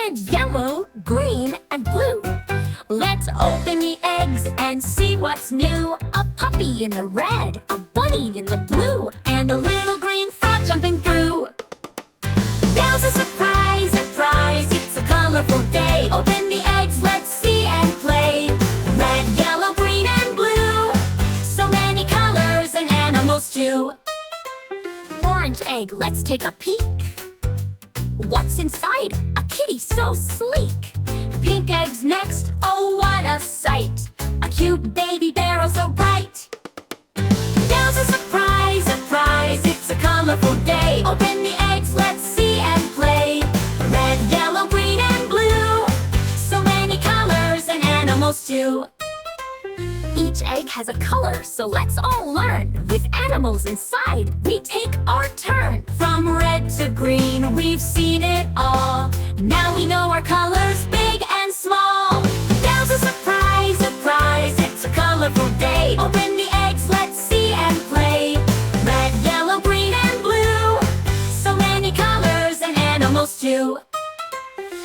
red, yellow, green, and blue. Let's open the eggs and see what's new. A puppy in the red, a bunny in the blue, and a little green frog jumping through. There's a surprise, surprise, it's a colorful day. Open the eggs, let's see and play. Red, yellow, green, and blue. So many colors and animals too. Orange egg, let's take a peek. What's inside? A kitty so sleek. Pink eggs next, oh what a sight. A cute baby bear so bright. There's a surprise, surprise, it's a colorful day. Open the eggs, let's see and play. Red, yellow, green, and blue. So many colors and animals too. Each egg has a color, so let's all learn. With animals inside, we take our turn. From red to green, we've seen it all. Now we know our colors, big and small. There's a surprise, surprise, it's a colorful day. Open the eggs, let's see and play. Red, yellow, green, and blue. So many colors and animals too.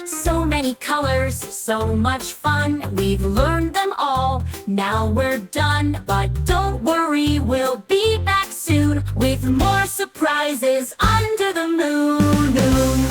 So many colors, so much fun. We've learned them all, now we're done. But don't worry, we'll be back soon with more surprises under the moon.